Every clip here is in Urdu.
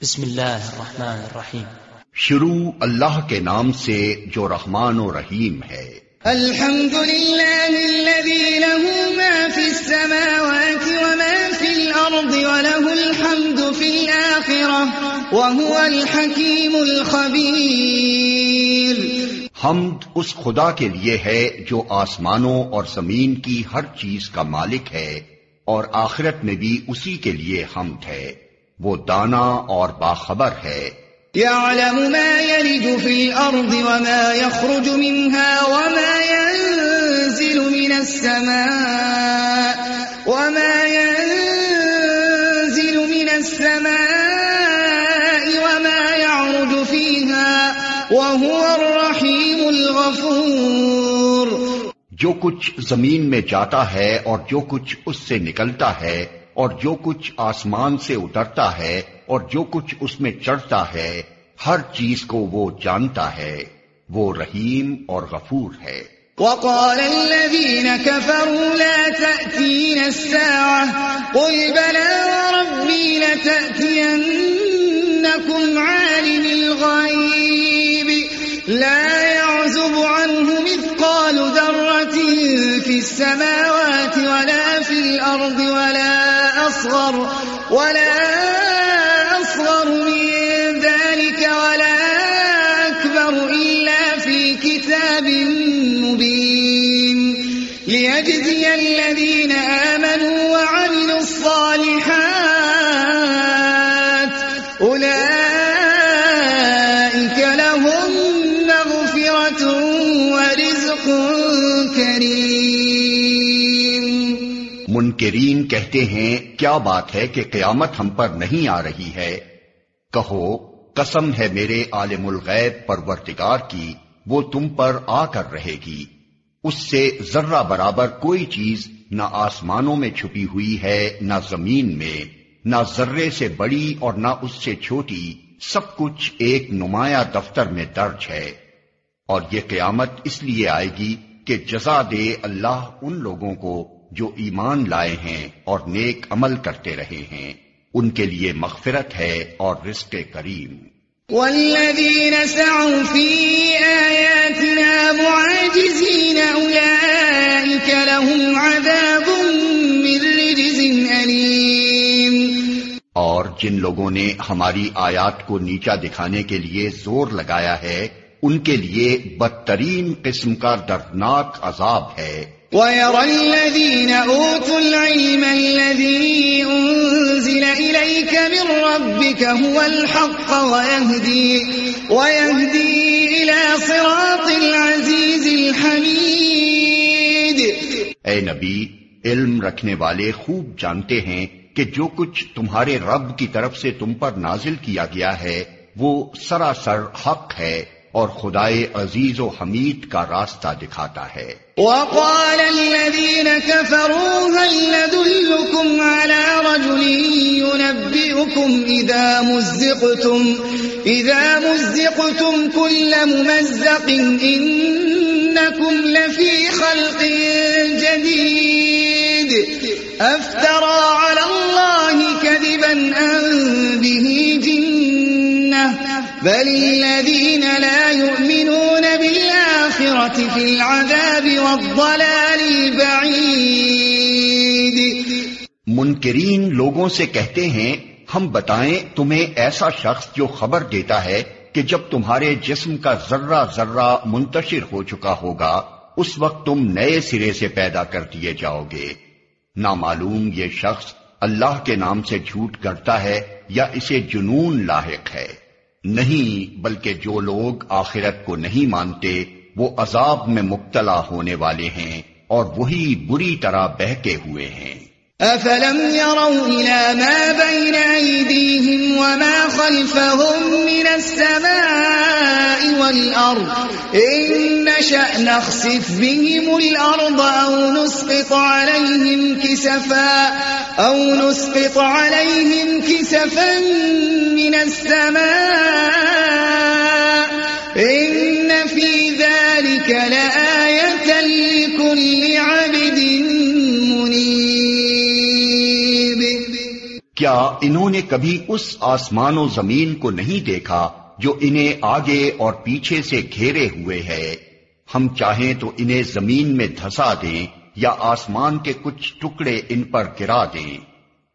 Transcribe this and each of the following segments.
بسم اللہ الرحمن الرحیم۔ شروع اللہ کے نام سے جو رحمان و رحیم ہے۔ الحمد للہ الذی له ما فی السماوات وما فی الارض وله الحمد فی الآخرہ وهو الحکیم الخبیر۔ حمد اس خدا کے لیے ہے جو آسمانوں اور زمین کی ہر چیز کا مالک ہے، اور آخرت میں بھی اسی کے لیے حمد ہے، وہ دانا اور باخبر ہے۔ يعلم ما يلج في الأرض وما يخرج منها وما ينزل من السماء وما يعرج فيها وهو الرحيم الغفور۔ جو کچھ زمین میں جاتا ہے اور جو کچھ اس سے نکلتا ہے، اور جو کچھ آسمان سے اترتا ہے اور جو کچھ اس میں چڑھتا ہے، ہر چیز کو وہ جانتا ہے، وہ رحیم اور غفور ہے۔ وقال الذين كفروا لا تأتينا الساعة قل بلى وربي لتأتينكم عالم الغيب لا يعزب عنه مثقال ذرة في السماوات ولا في الأرض ولا أصغر من ذلك ولا أكبر إلا في كتاب مبين ليجزي الذين آمنوا وعملوا الصالحات أولئك لهم مغفرة ورزق كريم۔ منکرین کہتے ہیں کیا بات ہے کہ قیامت ہم پر نہیں آ رہی ہے؟ کہو قسم ہے میرے عالم الغیب پروردگار کی، وہ تم پر آ کر رہے گی۔ اس سے ذرہ برابر کوئی چیز نہ آسمانوں میں چھپی ہوئی ہے نہ زمین میں، نہ ذرے سے بڑی اور نہ اس سے چھوٹی، سب کچھ ایک نمایاں دفتر میں درج ہے۔ اور یہ قیامت اس لیے آئے گی کہ جزا دے اللہ ان لوگوں کو جو ایمان لائے ہیں اور نیک عمل کرتے رہے ہیں، ان کے لیے مغفرت ہے اور رزق کریم۔ والذین سعوا فی آیاتنا معاجزین اولئک لهم عذاب من رجز علیم۔ اور جن لوگوں نے ہماری آیات کو نیچا دکھانے کے لیے زور لگایا ہے، ان کے لیے بدترین قسم کا دردناک عذاب ہے۔ وَيَرَى الَّذِينَ أُوتُوا الْعِلْمَ الَّذِي أُنزِلَ إِلَيْكَ مِن رَّبِّكَ هُوَ الْحَقَّ وَيَهْدِي إِلَى صِرَاطِ الْعَزِيزِ الْحَمِيدِ۔ اے نبی، علم رکھنے والے خوب جانتے ہیں کہ جو کچھ تمہارے رب کی طرف سے تم پر نازل کیا گیا ہے وہ سراسر حق ہے اور خدائے عزیز و حمید کا راستہ دکھاتا ہے۔ وقال الذين كفروا هل ندلكم على رجل ينبئكم إذا مزقتم كل ممزق إنكم لفي خلق جديد أفترى على الله كذبا أم به جنة بل الذين لا يؤمنون بالآخرة في العذاب والضلال البعيد۔ منکرین لوگوں سے کہتے ہیں ہم بتائیں تمہیں ایسا شخص جو خبر دیتا ہے کہ جب تمہارے جسم کا ذرہ ذرہ منتشر ہو چکا ہوگا اس وقت تم نئے سرے سے پیدا کر دیے جاؤ گے۔ نامعلوم یہ شخص اللہ کے نام سے جھوٹ کرتا ہے یا اسے جنون لاحق ہے؟ نہیں، بلکہ جو لوگ آخرت کو نہیں مانتے وہ عذاب میں مبتلا ہونے والے ہیں اور وہی بری طرح بہکے ہوئے ہیں۔ أَفَلَمْ يَرَوْا إِلَى مَا بَيْنَ أَيْدِيهِمْ وَمَا خَلْفَهُم مِّنَ السَّمَاءِ وَالْأَرْضِ إِن نَّشَأْ نَخْسِفْ بِهِمُ الْأَرْضَ أَوْ نُسْقِطْ عَلَيْهِمْ كِسَفًا مِّنَ السَّمَاءِ إِنَّ فِي ذَلِكَ لَآيَةً لِكُلِّ عَبْدٍ مُنِيبٍ۔ کیا کیا انہوں نے کبھی اس آسمان و زمین کو نہیں دیکھا جو انہیں آگے اور پیچھے سے گھیرے ہوئے ہے؟ ہم چاہیں تو انہیں زمین میں دھسا دیں یا آسمان کے کچھ ٹکڑے ان پر گرا دیں۔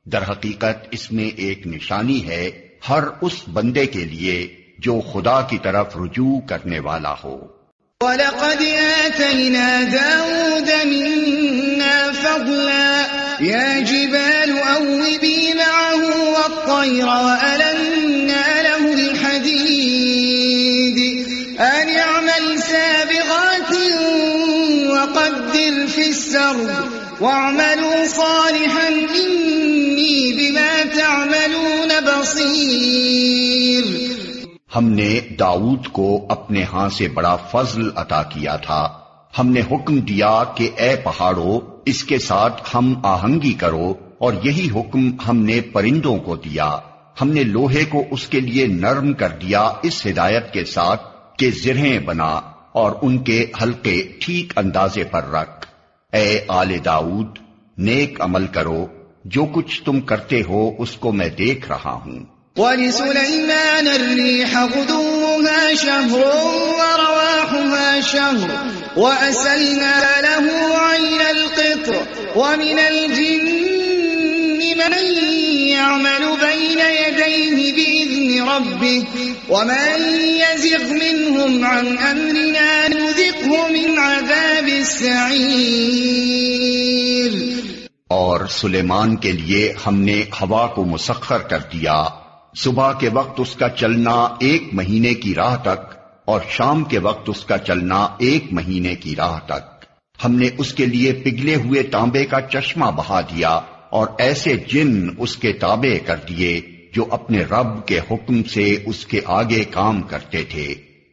در حقیقت اس میں ایک نشانی ہے ہر اس بندے کے لیے جو خدا کی طرف رجوع کرنے والا ہو۔ وَلَقَدْ آتَيْنَا دَاوُودَ مِنَّا فَضْلًا يَا جِبَالُ أَوِّبِي مَعَهُ وَالطَّيْرَ وَأَلَنَّا لَهُ الْحَدِيدَ أَنِ اعْمَلْ سَابِغَاتٍ وَقَدِّرْ فِي السَّرْدِ وَاعْمَلُوا صَالِحًا إِنِّي بِمَا تَعْمَلُونَ بَصِيرٌ۔ ہم نے داؤد کو اپنے ہاں سے بڑا فضل عطا کیا تھا۔ ہم نے حکم دیا کہ اے پہاڑوں اس کے ساتھ ہم آہنگی کرو، اور یہی حکم ہم نے پرندوں کو دیا۔ ہم نے لوہے کو اس کے لیے نرم کر دیا اس ہدایت کے ساتھ کہ زرہیں بنا اور ان کے حلقے ٹھیک اندازے پر رکھ۔ اے آل داؤد، نیک عمل کرو، جو کچھ تم کرتے ہو اس کو میں دیکھ رہا ہوں۔ وَلِسُلَيْمَانَ الرِّيحَ غُدُوُّهَا شَهْرٌ وَرَوَاحُهَا شَهْرٌ وَأَسَلْنَا لَهُ عَيْنَ الْقِطْرِ وَمِنَ الْجِنِّ مَن يَعْمَلُ بَيْنَ يَدَيْهِ بِإِذْنِ رَبِّهِ وَمَن يَزِغْ مِنْهُمْ عَنْ أَمْرِنَا نُذِقْهُ مِنْ عَذَابِ السَّعِيرِ۔ اور سلیمان کے لیے ہم نے ہوا کو مسخر کر دیا، صبح کے وقت اس کا چلنا 1 مہینے کی راہ تک اور شام کے وقت اس کا چلنا 1 مہینے کی راہ تک۔ ہم نے اس کے لیے پگھلے ہوئے تانبے کا چشمہ بہا دیا اور ایسے جن اس کے تابع کر دیے جو اپنے رب کے حکم سے اس کے آگے کام کرتے تھے۔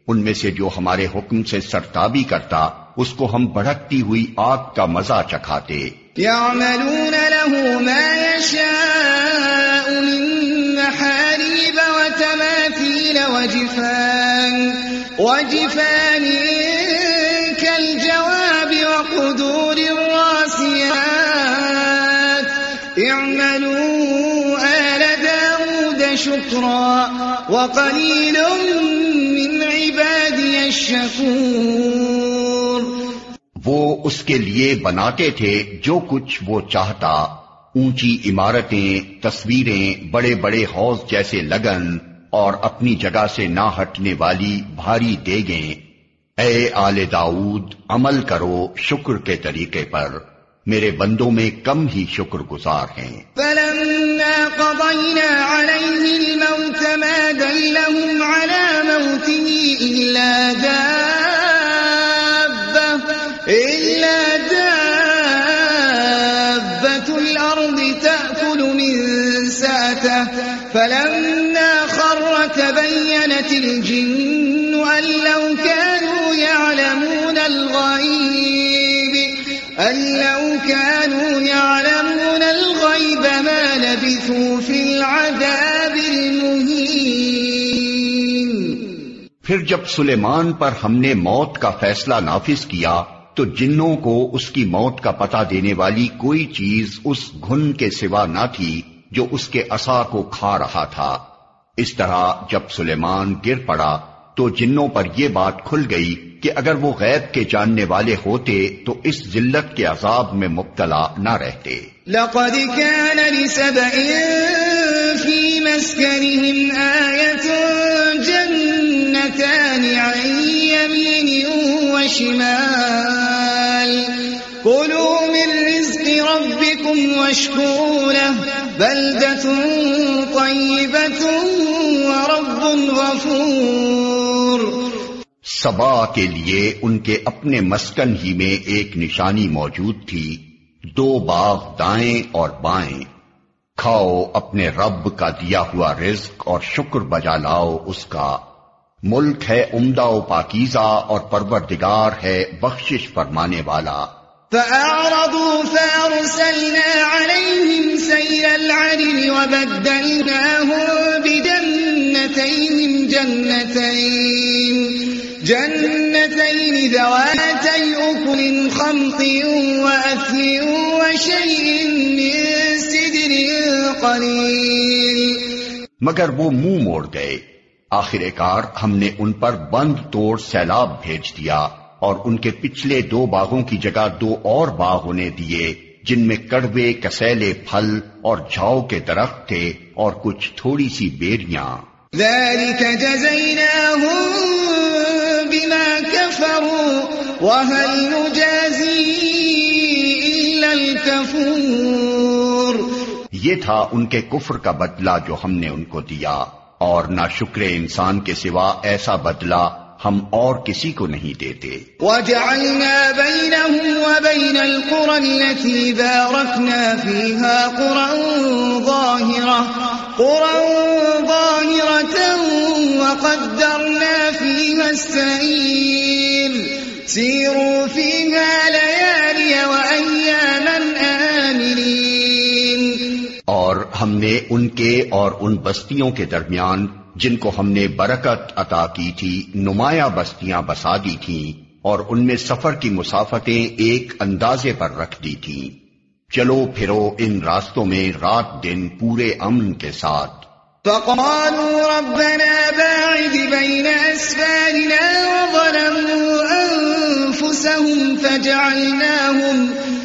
ان میں سے جو ہمارے حکم سے سرتابی کرتا اس کو ہم بھڑکتی ہوئی آگ کا مزہ چکھاتے۔ يَعْمَلُونَ لَهُ مَا يَشَاءُ مِن مَّحَارِيبَ وَتَمَاثِيلَ وَجِفَانٍ كَالْجَوَابِ وَقُدُورٍ رَّاسِيَاتٍ اعْمَلُوا آلَ دَاوُودَ شُكْرًا وَقَلِيلٌ مِّنْ عِبَادِيَ الشَّكُورُ۔ وہ اس کے لیے بناتے تھے جو کچھ وہ چاہتا، اونچی عمارتیں، تصویریں، بڑے بڑے حوض جیسے لگن اور اپنی جگہ سے نہ ہٹنے والی بھاری دیگیں۔ اے آل داؤد، عمل کرو شکر کے طریقے پر، میرے بندوں میں کم ہی شکر گزار ہیں۔ فَلَمَّا قَضَيْنَا عَلَيْهِ الْمَوْتَ مَا دَلَّهُمْ عَلَى مَوْتِهِ إِلَّا دَابَّةُ الْأَرْضِ تَأْكُلُ مِنْ سَأَتَهُ فَلَمَّا خَرَّ تَبَيَّنَتِ الْجِنُّ أَن لَّوْ كَانُوا يَعْلَمُونَ الْغَيْبَ مَا لَبِثُوا فِي الْعَذَابِ الْمُهِينِ۔ پھر جب سلیمان پر ہم نے موت کا فیصلہ نافذ کیا تو جنوں کو اس کی موت کا پتہ دینے والی کوئی چیز اس گھن کے سوا نہ تھی جو اس کے عصا کو کھا رہا تھا۔ اس طرح جب سلیمان گر پڑا تو جنوں پر یہ بات کھل گئی کہ اگر وہ غیب کے جاننے والے ہوتے تو اس ذلت کے عذاب میں مبتلا نہ رہتے۔ لَقَدْ كَانَ لِسَبَإٍ فِي مَسْكَنِهِمْ آيَةٌ جَنَّتَانِ عَنْ يَمِينٍ وَشِمَالٍ كُلُوا مِن رِّزْقِ رَبِّكُمْ وَاشْكُرُوا لَهُ بَلْدَةٌ طَيِّبَةٌ وَرَبٌّ غَفُورٌ۔ سبا کے لیے ان کے اپنے مسکن ہی میں ایک نشانی موجود تھی، 2 باغ دائیں اور بائیں۔ کھاؤ اپنے رب کا دیا ہوا رزق اور شکر بجا لاؤ اس کا۔ ملک ہے عمدہ و پاکیزہ اور پروردگار ہے بخشش فرمانے والا۔ فَأَعْرَضُوا فَأَرْسَلْنَا عَلَيْهِمْ سَيْلَ الْعَرِمِ وَبَدَّلْنَاهُم بِجَنَّتَيْهِمْ جَنَّتَيْنِ ذَوَاتَيْ أُكُلٍ خَمْطٍ وَأَثْلٍ وَشَيْءٍ مِّن سِدْرٍ قَلِيلٍ مگر وہ منہ موڑ گئے۔ آخر کار ہم نے ان پر بند توڑ سیلاب بھیج دیا اور ان کے پچھلے 2 باغوں کی جگہ 2 اور باغ انہیں دیے جن میں کڑوے کسیلے پھل اور جھاؤ کے درخت تھے اور کچھ تھوڑی سی بیریاں۔ ذلك جزيناهم بما كفروا وهل نجازي إلا الكفور۔ یہ تھا ان کے کفر کا بدلہ جو ہم نے ان کو دیا، اور ناشکر انسان کے سوا ایسا بدلہ ہم اور کسی کو نہیں دیتے۔ وَجَعَلْنَا بَيْنَهُمْ وَبَيْنَ الْقُرَى الَّتِي بَارَكْنَا فِيهَا قُرًى ظَاهِرَةً وَقَدَّرْنَا فِيهَا السَّيْرَ سِيرُوا فِيهَا لَيَالِيَ وَأَيَّامًا آمِنِينَ۔ اور ہم نے ان کے اور ان بستیوں کے درمیان جن کو ہم نے برکت عطا کی تھی نمایاں بستیاں بسا دی تھیں، اور ان میں سفر کی مسافتیں ایک اندازے پر رکھ دی تھیں۔ چلو پھرو ان راستوں میں رات دن پورے امن کے ساتھ۔ فقالوا ربنا باعد بين أسفارنا وظلموا أنفسهم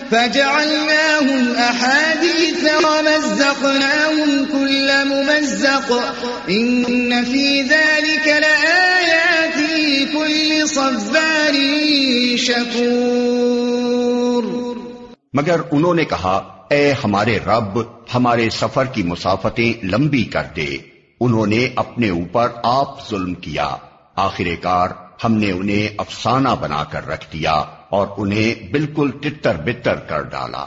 فجعلناهم أحاديث ومزقناهم كل ممزق إن في ذلك لآيات لكل صبار شكور۔ مگر انہوں نے کہا اے ہمارے رب ہمارے سفر کی مسافتیں لمبی کر دے۔ انہوں نے اپنے اوپر آپ ظلم کیا، آخر کار ہم نے انہیں افسانہ بنا کر رکھ دیا اور انہیں بالکل تتر بتر کر ڈالا۔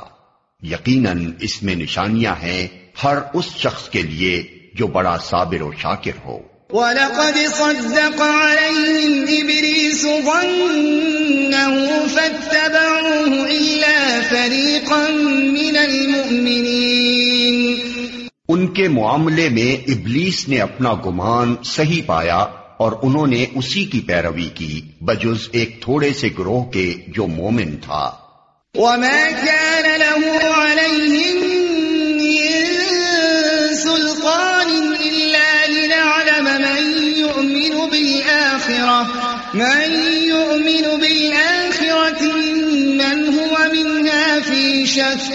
یقیناً اس میں نشانیاں ہیں ہر اس شخص کے لیے جو بڑا صابر و شاکر ہو۔ وَلَقَدْ صَدَّقَ عَلَيْهِمْ إِبْلِيسُ ظَنَّهُ فَاتَّبَعُوهُ إِلَّا فَرِيقًا مِّنَ الْمُؤْمِنِينَ۔ ان کے معاملے میں ابلیس نے اپنا گمان صحیح پایا اور انہوں نے اسی کی پیروی کی بجز ایک تھوڑے سے گروہ کے جو مومن تھا۔ وَمَا كَانَ لَهُ عَلَيْهِمْ مِن سُلْطَانٍ إِلَّا لِنَعْلَمَ مَن يُؤْمِنُ بِالْآخِرَةِ مِمَّنْ هُوَ مِنْهَا فِي شَكٍّ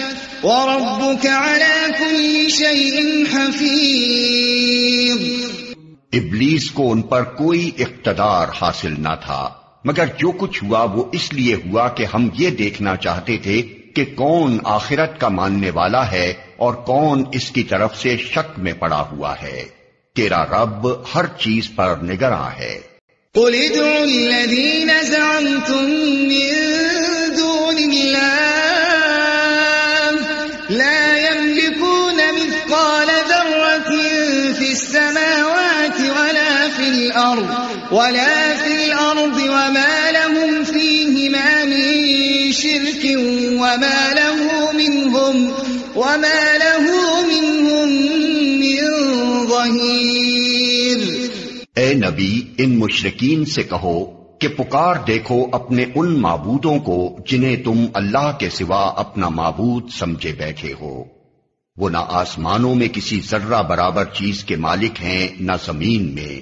وَرَبُّكَ عَلَى كُلِّ شَيْءٍ حَفِيظٌ۔ ابلیس کو ان پر کوئی اقتدار حاصل نہ تھا، مگر جو کچھ ہوا وہ اس لیے ہوا کہ ہم یہ دیکھنا چاہتے تھے کہ کون آخرت کا ماننے والا ہے اور کون اس کی طرف سے شک میں پڑا ہوا ہے۔ تیرا رب ہر چیز پر نگراں ہے۔ قُلِ ادْعُوا الَّذِينَ زَعَمْتُم مِّن دُونِ اللَّهِ لَا يَمْلِكُونَ مِثْقَالَ ذَرَّةٍ فِي السَّمَاوَاتِ وَلَا فِي الْأَرْضِ وَمَا لَهُمْ فِيهِمَا مِن شِرْكٍ وَمَا لَهُ مِنْهُمْ مِّن ظَهِيرٍ۔ اے نبی ان مشرکین سے کہو کہ پکار دیکھو اپنے ان معبودوں کو جنہیں تم اللہ کے سوا اپنا معبود سمجھے بیٹھے ہو۔ وہ نہ آسمانوں میں کسی ذرہ برابر چیز کے مالک ہیں نہ زمین میں،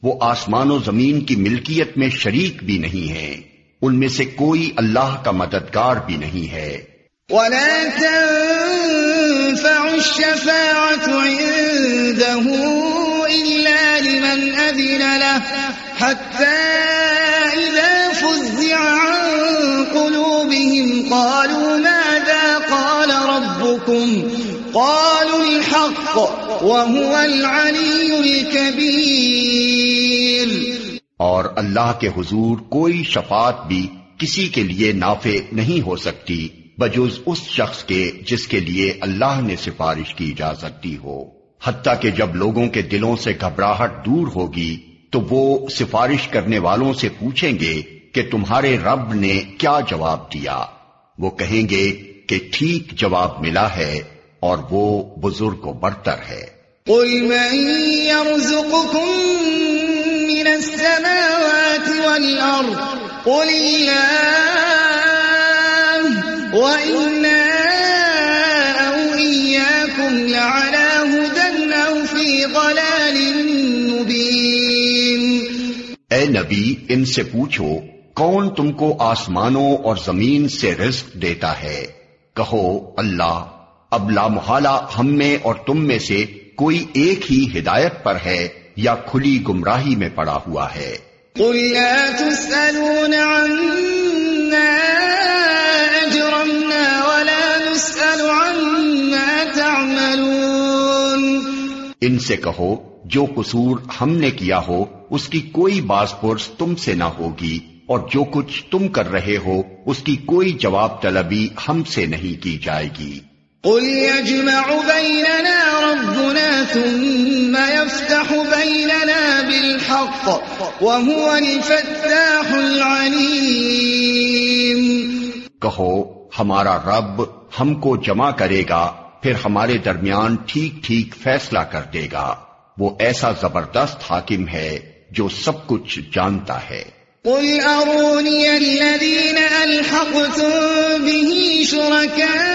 وہ آسمان و زمین کی ملکیت میں شریک بھی نہیں ہیں، ان میں سے کوئی اللہ کا مددگار بھی نہیں ہے۔ وَلَا تَنفَعُ الشَّفَاعَةُ عِندَهُ إِلَّا لِمَنْ أَذِنَ لَهُ حَتَّى إِذَا فُزِّعَ عَن قُلُوبِهِمْ قَالُوا مَاذَا قَالَ رَبُّكُمْ قَالُوا الْحَقَّ وَهُوَ الْعَلِيُّ الْكَبِيرُ۔ اور اللہ کے حضور کوئی شفاعت بھی کسی کے لیے نافع نہیں ہو سکتی بجز اس شخص کے جس کے لیے اللہ نے سفارش کی اجازت دی ہو، حتیٰ کہ جب لوگوں کے دلوں سے گھبراہٹ دور ہوگی تو وہ سفارش کرنے والوں سے پوچھیں گے کہ تمہارے رب نے کیا جواب دیا؟ وہ کہیں گے کہ ٹھیک جواب ملا ہے اور وہ بزرگ و برتر ہے۔ قُلْ مَن يَرْزُقُكُم مِّنَ السَّمَاوَاتِ وَالْأَرْضِ قُلِ اللَّهُ وَإِنَّا أَوْ إِيَّاكُمْ لَعَلَىٰ هُدًى أَوْ فِي ضَلَالٍ اے نبی ان سے پوچھو کون تم کو آسمانوں اور زمین سے رزق دیتا ہے؟ کہو اللہ، اب لا محالہ ہم میں اور تم میں سے کوئی ایک ہی ہدایت پر ہے یا کھلی گمراہی میں پڑا ہوا ہے۔ قل لا تسألون عنا أجرمنا ولا نسأل عما تعملون۔ ان سے کہو جو قصور ہم نے کیا ہو اس کی کوئی باز پرس تم سے نہ ہوگی، اور جو کچھ تم کر رہے ہو اس کی کوئی جواب طلبی ہم سے نہیں کی جائے گی۔ قل يجمع بيننا ربنا ثم يفتح بيننا بالحق وهو الفتاح العليم۔ کہو ہمارا رب ہم کو جمع کرے گا، پھر ہمارے درمیان ٹھیک ٹھیک فیصلہ کر دے گا، وہ ایسا زبردست حاکم ہے جو سب کچھ جانتا ہے۔ قل أروني الذين ألحقتم به شركاء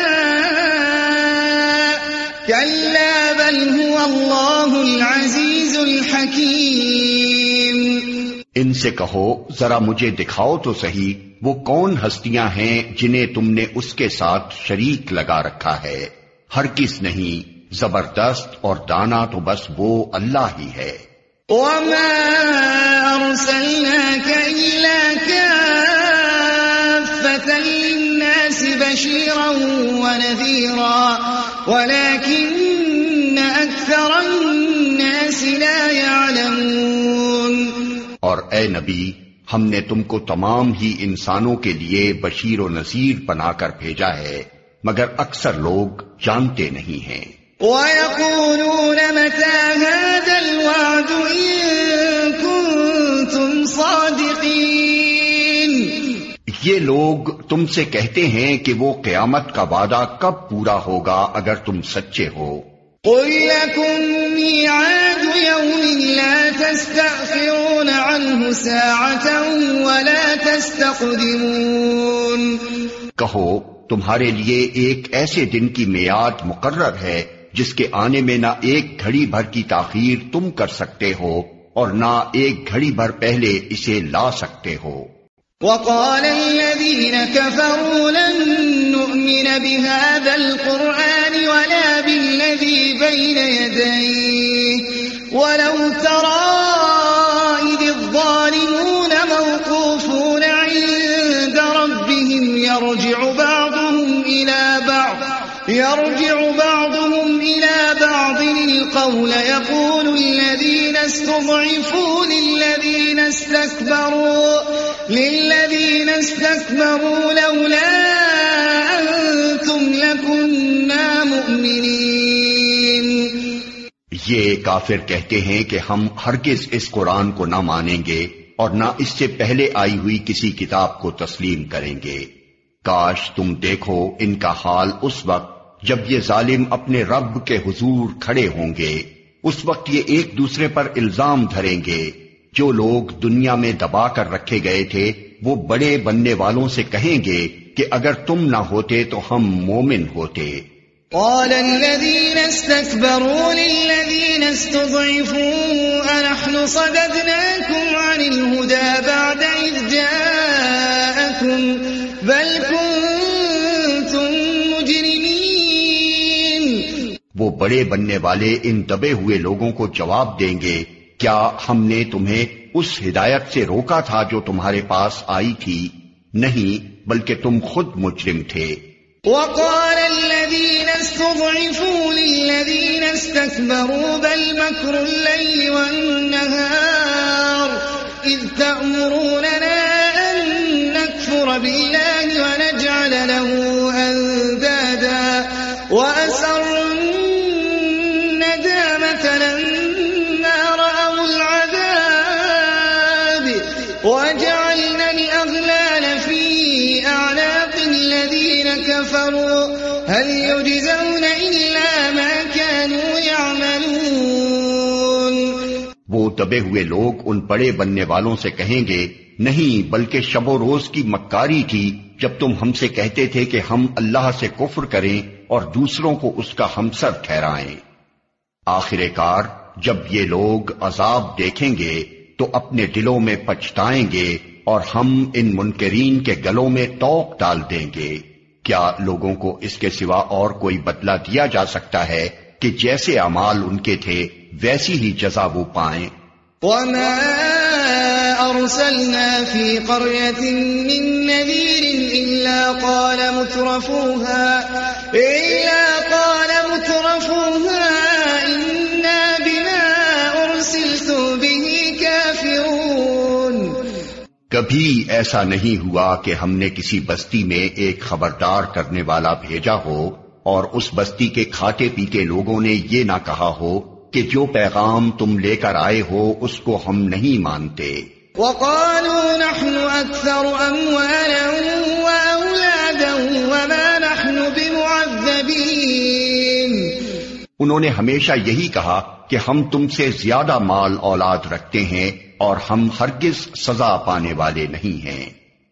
كلا بل هو الله العزيز الحكيم۔ ان سے کہو ذرا مجھے دکھاؤ تو صحیح وہ کون ہستیاں ہیں جنہیں تم نے اس کے ساتھ شریک لگا رکھا ہے، ہرگز نہیں، زبردست اور دانا تو بس وہ اللہ ہی ہے۔ وما أرسلناك إلا كافة للناس بشيرا ونذيرا ولكن أكثر الناس لا يعلمون۔ اور اے نبی ہم نے تم کو تمام ہی انسانوں کے لیے بشیر و نذیر بنا کر بھیجا ہے، مگر اکثر لوگ جانتے نہیں ہیں۔ وَيَقُولُونَ مَتَى هَذَا الْوَعْدُ إِن كُنتُمْ صَادِقِينَ۔ یہ لوگ تم سے کہتے ہیں کہ وہ قیامت کا وعدہ کب پورا ہوگا اگر تم سچے ہو۔ قُل لَّكُم مِّيعَادُ يَوْمٍ لَّا تَسْتَأْخِرُونَ عَنْهُ سَاعَةً وَلَا تَسْتَقْدِمُونَ۔ کہو تمہارے لیے ایک ایسے دن کی میعاد مقرر ہے جس کے آنے میں نہ ایک گھڑی بھر کی تاخیر تم کر سکتے ہو اور نہ ایک گھڑی بھر پہلے اسے لا سکتے ہو۔ وقال الذين كفروا لن نؤمن بهذا القرآن ولا بالذي بين يديه ولو ترى إذ الظالمون موقوفون عند ربهم يرجع بعضهم إلى بعض القول يقول الذين استضعفوا للذين استكبروا لولا أنتم لكنا مؤمنين۔ یہ کافر کہتے ہیں کہ ہم ہرگز اس قرآن کو نہ مانیں گے اور نہ اس سے پہلے آئی ہوئی کسی کتاب کو تسلیم کریں گے۔ کاش تم دیکھو ان کا حال اس وقت جب یہ ظالم اپنے رب کے حضور کھڑے ہوں گے، اس وقت یہ ایک دوسرے پر الزام دھریں گے۔ جو لوگ دنیا میں دبا کر رکھے گئے تھے وہ بڑے بننے والوں سے کہیں گے کہ اگر تم نہ ہوتے تو ہم مومن ہوتے۔ قال الذين استكبروا للذين استضعفوا أنحن صددناكم عن الهدى بعد إذ جاءكم بل كنتم مجرمين۔ وہ بڑے بننے والے ان دبے ہوئے لوگوں کو جواب دیں گے، کیا ہم نے تمہیں اس ہدایت سے روکا تھا جو تمہارے پاس آئی تھی؟ نہیں، بلکہ تم خود مجرم تھے۔ وقال الذين استضعفوا للذين استكبروا بل مكر الليل والنهار إذ تأمروننا أن نكفر بالله ونجعل له أندادا وأسروا الندامة لما رأوا العذاب وجعلنا الأغلال في أعناق الذين كفروا هل يجزون إلا ما كانوا يعملون۔ وہ دبے ہوئے لوگ ان بڑے بننے والوں سے کہیں گے، نہیں بلکہ شب و روز کی مکاری تھی جب تم ہم سے کہتے تھے کہ ہم اللہ سے کفر کریں اور دوسروں کو اس کا ہمسر ٹھہرائیں۔ آخر کار جب یہ لوگ عذاب دیکھیں گے تو اپنے دلوں میں پچھتائیں گے اور ہم ان منکرین کے گلوں میں توق ڈال دیں گے۔ کیا لوگوں کو اس کے سوا اور کوئی بدلہ دیا جا سکتا ہے کہ جیسے اعمال ان کے تھے ویسی ہی جزا وہ پائیں؟ وما أرسلنا في قرية من نذير إلا قال مترفوها إنا بما أرسلتم به كافرون۔ کبھی ایسا نہیں ہوا کہ ہم نے کسی بستی میں ایک خبردار کرنے والا بھیجا ہو اور اس بستی کے کھاتے پیتے لوگوں نے یہ نہ کہا ہو کہ جو پیغام تم لے کر آئے ہو اس کو ہم نہیں مانتے۔ وقالوا نحن أكثر أموالا وأولادا وما نحن بمعذبين۔ انہوں نے ہمیشہ یہی کہا کہ ہم تم سے زیادہ مال اولاد رکھتے ہیں اور ہم ہرگز سزا پانے والے نہیں ہیں۔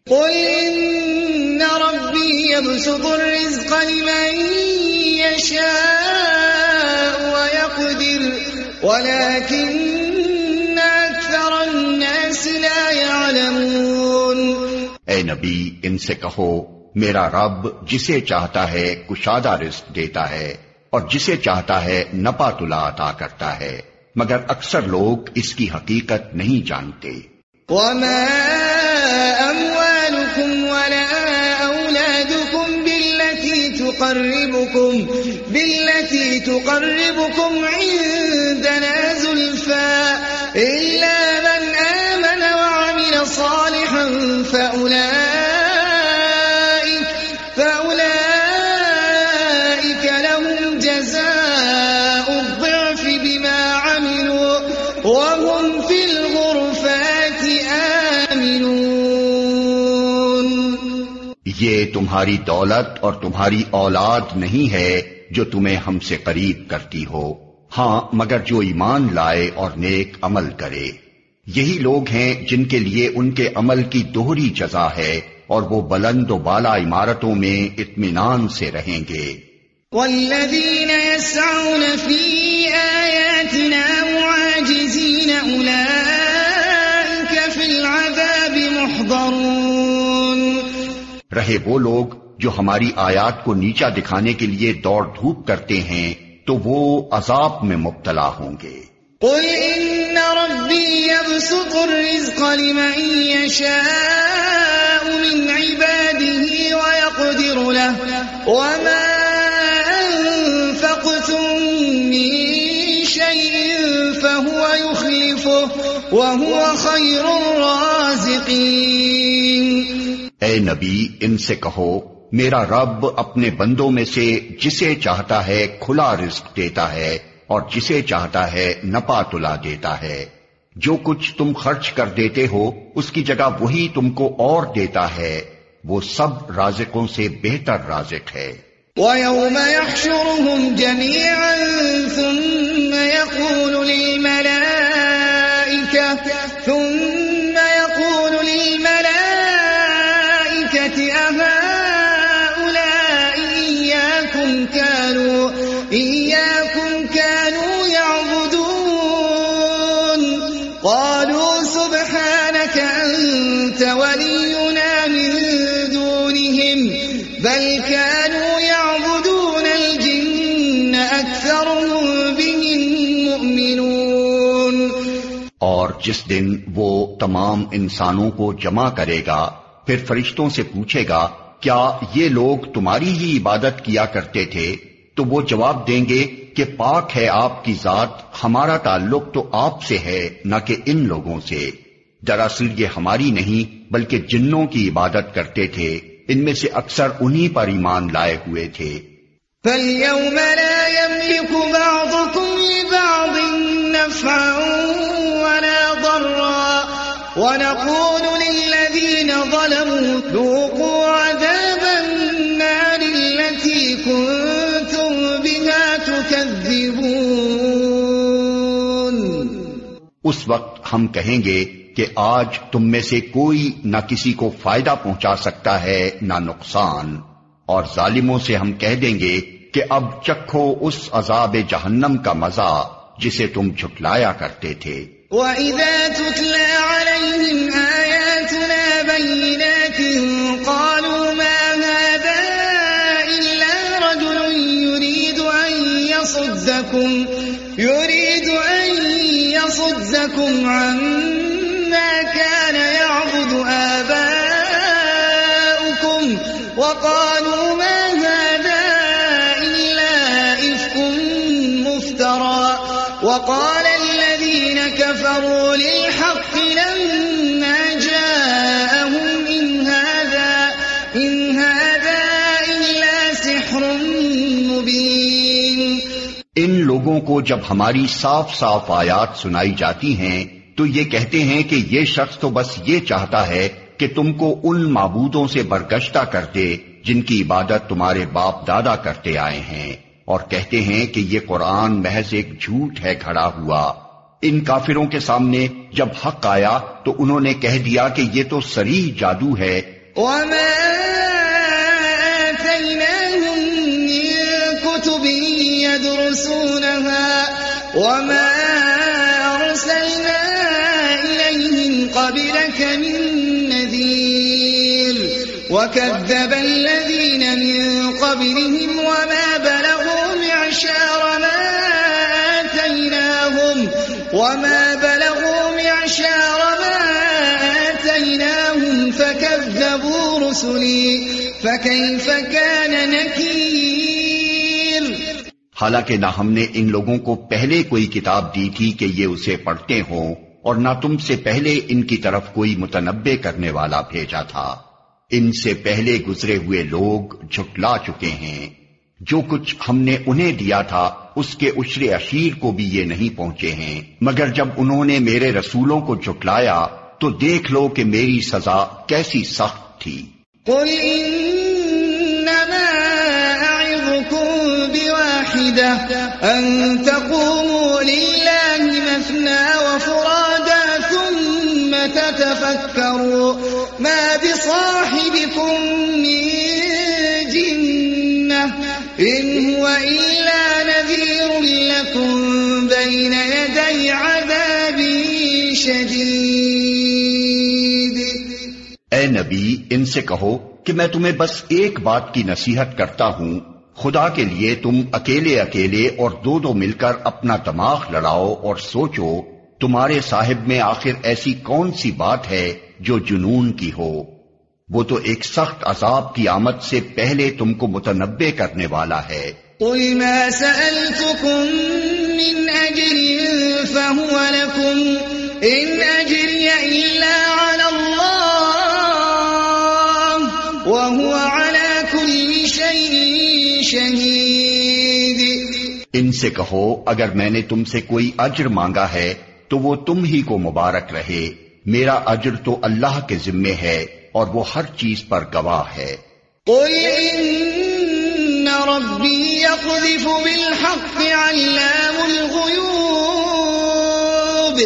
قل إن ربي يبسط الرزق لمن يشاء ويقدر ولكن أكثر الناس لا يعلمون۔ اے نبی ان سے کہو میرا رب جسے چاہتا ہے کشادہ رزق دیتا ہے اور جسے چاہتا ہے نپا تلا عطا کرتا ہے، مگر اکثر لوگ اس کی حقیقت نہیں جانتے۔ وما أموالكم ولا أولادكم بالتي تقربكم عندنا زلفى إلا من آمن وعمل صالحا فأولئك لهم جزاء الضعف بما عملوا وهم في الغرفات آمنون۔ یہ تمہاری دولت اور تمہاری اولاد نہیں ہے جو تمہیں ہم سے قریب کرتی ہو، ہاں مگر جو ایمان لائے اور نیک عمل کرے، یہی لوگ ہیں جن کے لیے ان کے عمل کی دوہری جزا ہے اور وہ بلند و بالا عمارتوں میں اطمینان سے رہیں گے۔ والذین یسعون فی آیاتنا معاجزین اولئک فی العذاب محضرون۔ رہے وہ لوگ جو ہماری آیات کو نیچا دکھانے کے لیے دوڑ دھوپ کرتے ہیں تو وہ عذاب میں مبتلا ہوں گے۔ قل ان ربی یبسط الرزق لمن یشاء من عباده ويقدر له وما انفقتم من شيء فهو يخلفه وهو خير الرازقين۔ اے نبی ان سے کہو میرا رب اپنے بندوں میں سے جسے چاہتا ہے کھلا رزق دیتا ہے اور جسے چاہتا ہے نپا تلا دیتا ہے، جو کچھ تم خرچ کر دیتے ہو اس کی جگہ وہی تم کو اور دیتا ہے، وہ سب رازقوں سے بہتر رازق ہے۔ وَيَوْمَ يَحْشُرُهُمْ جَمِيعًا ثُمَّ يَقُولُ لِلْمَلَائِكَةِ أَهَؤُلَاءِ إِيَّاكُمْ كَانُوا يَعْبُدُونَ قَالُوا سُبْحَانَكَ أَنْتَ وَلِيُّنَا مِنْ دُونِهِمْ بَلْ كَانُوا يَعْبُدُونَ الْجِنَّ أَكْثَرُهُمْ بِهِمْ مُؤْمِنُونَ۔ اور جس دن وہ تمام انسانوں کو جمع کرے گا پھر فرشتوں سے پوچھے گا کیا یہ لوگ تمہاری ہی عبادت کیا کرتے تھے؟ تو وہ جواب دیں گے کہ پاک ہے آپ کی ذات، ہمارا تعلق تو آپ سے ہے نہ کہ ان لوگوں سے، دراصل یہ ہماری نہیں بلکہ جنوں کی عبادت کرتے تھے، ان میں سے اکثر انہی پر ایمان لائے ہوئے تھے۔ فَالْيَوْمَ لَا يَمْلِكُ بَعْضُكُمْ لِبَعْضٍ نَفْعًا وَلَا ضَرًّا وَنَقُولُ لِلَّذِينَ ظَلَمُوا ذُوقُوا عَذَابَ النَّارِ الَّتِي كُنتُمْ بِهَا تُكَذِّبُونَ۔ اس وقت ہم کہیں گے کہ آج تم میں سے کوئی نہ کسی کو فائدہ پہنچا سکتا ہے نہ نقصان، اور ظالموں سے ہم کہہ دیں گے کہ اب چکھو اس عذاب جہنم کا مزہ جسے تم جھٹلایا کرتے تھے۔ وَإِذَا تُتْلَى عَلَيْهِمْ آيَاتُنَا بَيِّنَاتٍ قَالُوا مَا هَذَا إِلَّا رَجُلٌ يُرِيدُ أَن يَصُدَّكُمْ عَمَّا كَانَ يَعْبُدُ آبَاؤُكُمْ وَقَالُوا مَا هَذَا إِلَّا إِفْكٌ مُفْتَرًى وَقَالَ الَّذِينَ كَفَرُوا لِلْحَقِّ لَمَّا جَاءَهُمْ إِنْ هَذَا إِلَّا سِحْرٌ مُبِينٌ۔ ان لوگوں کو جب ہماری صاف صاف آیات سنائی جاتی ہیں تو یہ کہتے ہیں کہ یہ شخص تو بس یہ چاہتا ہے کہ تم کو ان معبودوں سے برگشتہ کر دے جن کی عبادت تمہارے باپ دادا کرتے آئے ہیں، اور کہتے ہیں کہ یہ قرآن محض ایک جھوٹ ہے گھڑا ہوا۔ ان کافروں کے سامنے جب حق آیا تو انہوں نے کہہ دیا کہ یہ تو صریح جادو ہے۔ وَمَا آتَيْنَاهُم مِّن كُتُبٍ يَدْرُسُونَهَا وَمَا أَرْسَلْنَا إِلَيْهِمْ قَبْلَكَ مِن نَّذِيرٍ وَكَذَّبَ الَّذِينَ مِن قَبْلِهِمْ وَمَا بَلَغُوا مِعْشَارَ مَا آتَيْنَاهُمْ فَكَذَّبُوا رُسُلِي فَكَيْفَ كَانَ نَكِيرِ۔ حالانکہ نہ ہم نے ان لوگوں کو پہلے کوئی کتاب دی تھی کہ یہ اسے پڑھتے ہوں، اور نہ تم سے پہلے ان کی طرف کوئی متنبع کرنے والا بھیجا تھا۔ ان سے پہلے گزرے ہوئے لوگ جھٹلا چکے ہیں۔ جو کچھ ہم نے انہیں دیا تھا اس کے عشر عشیر کو بھی یہ نہیں پہنچے ہیں، مگر جب انہوں نے میرے رسولوں کو جھٹلایا تو دیکھ لو کہ میری سزا کیسی سخت تھی۔ قُلْ إِنَّمَا أَعِظُكُمْ بِوَاحِدَةٍ أَن تَقُومُوا لِلَّهِ مَثْنَىٰ وَفُرَادَىٰ ثُمَّ تَتَفَكَّرُوا مَا بِصَاحِبِكُم مِّن جِنَّةٍ إِنْ هُوَ إِلَّا نَذِيرٌ لَكُمْ بَيْنَ يَدَيْ عَذَابٍ شَدِيدٍ۔ اے نبی، ان سے کہو کہ میں تمہیں بس ایک بات کی نصیحت کرتا ہوں، خدا کے لیے تم اکیلے اکیلے اور دو دو مل کر اپنا دماغ لڑاؤ اور سوچو تمہارے صاحب میں آخر ایسی کون سی بات ہے جو جنون کی ہو۔ وہ تو ایک سخت عذاب کی آمد سے پہلے تم کو متنبع کرنے والا ہے۔ قُلْ مَا سَأَلْتُكُم مِّنْ أَجْرٍ فَهُوَ لَكُمْ إِنْ أَجْرِيَ إِلَّا عَلَى اللَّهِ وَهُوَ عَلَى كُلِّ شَيْءٍ شَهِيدٌ۔ ان سے کہو اگر میں نے تم سے کوئی اجر مانگا ہے تو وہ تم ہی کو مبارک رہے، میرا اجر تو اللہ کے ذمے ہے اور وہ ہر چیز پر گواہ ہے۔ قُلْ إِنَّ رَبِّي يَقْذِفُ بِالْحَقِّ عَلَّامُ الْغُيُوبِ۔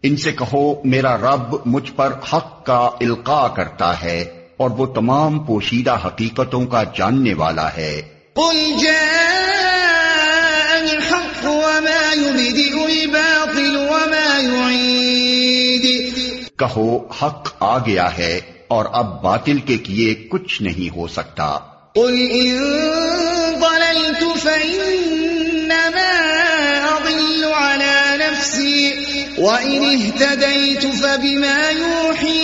ان سے کہو میرا رب مجھ پر حق کا القاء کرتا ہے اور وہ تمام پوشیدہ حقیقتوں کا جاننے والا ہے۔ قُلْ جَاءَ الْحَقُّ وَمَا يُبْدِئُ الْبَاطِلُ وَمَا يُعِيدُ۔ کہو حق آ گیا ہے اور اب باطل کے کیے کچھ نہیں ہو سکتا۔ قُلْ إِن ضَلَلْتُ فَإِنَّمَا أَضِلُّ عَلَى نَفْسِي وَإِنِ اهْتَدَيْتُ فَبِمَا يُوحِي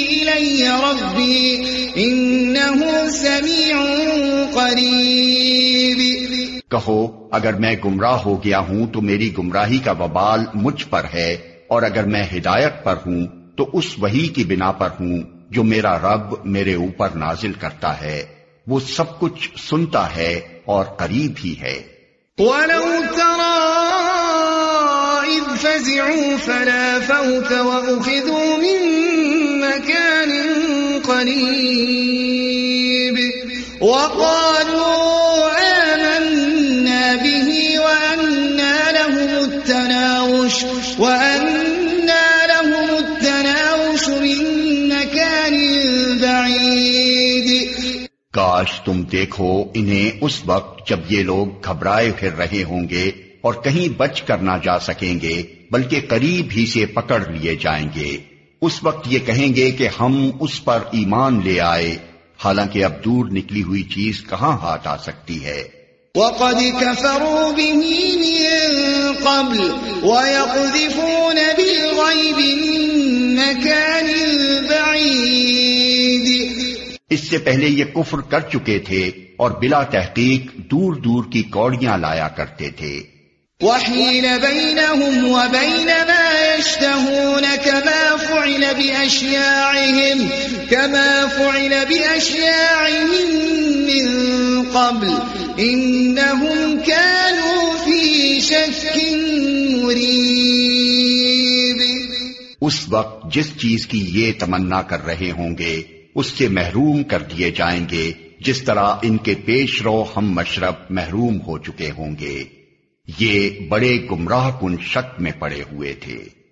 إِلَيَّ رَبِّي إِنَّهُ سَمِيعٌ قَرِيبٌ۔ کہو اگر میں گمراہ ہو گیا ہوں تو میری گمراہی کا وبال مجھ پر ہے، اور اگر میں ہدایت پر ہوں تو اس وحی کی بنا پر ہوں جو میرا رب میرے اوپر نازل کرتا ہے، وہ سب کچھ سنتا ہے اور قریب ہی ہے۔ وَلَوْ تَرَىٰ إِذْ فَزِعُوا فَلَا فَوْتَ وَأُخِذُوا مِن مَّكَانٍ قَرِيبٍ وَقَالُوا آمَنَّا بِهِ وَأَنَّىٰ لَهُمُ التَّنَاوُشُ مِن مَّكَانٍ بَعِيدٍ۔ کاش تم دیکھو انہیں اس وقت جب یہ لوگ گھبرائے پھر رہے ہوں گے اور کہیں بچ کر نہ جا سکیں گے، بلکہ قریب ہی سے پکڑ لیے جائیں گے۔ اس وقت یہ کہیں گے کہ ہم اس پر ایمان لے آئے، حالانکہ اب دور نکلی ہوئی چیز کہاں ہاتھ آ سکتی ہے۔ وَقَدْ كَفَرُوا بِهِ مِن قَبْلُ وَيَقْذِفُونَ بِالْغَيْبِ مِن مَّكَانٍ بَعِيدٍ۔ اس سے پہلے یہ کفر کر چکے تھے اور بلا تحقیق دور دور کی کوڑیاں لایا کرتے تھے۔ وَحِيلَ بَيْنَهُمْ وَبَيْنَ مَا يَشْتَهُونَ كَمَا فُعِلَ بِأَشْيَاعِهِمْ مِن قَبْلُ إِنَّهُمْ كَانُوا فِي شَكٍّ مُّرِيبٍ۔ اس وقت جس چیز کی یہ تمنا کر رہے ہوں گے اس سے محروم کر دیے جائیں گے، جس طرح ان کے پیش رو ہم مشرب محروم ہو چکے ہوں گے۔ یہ بڑے گمراہ کن شک میں پڑے ہوئے تھے۔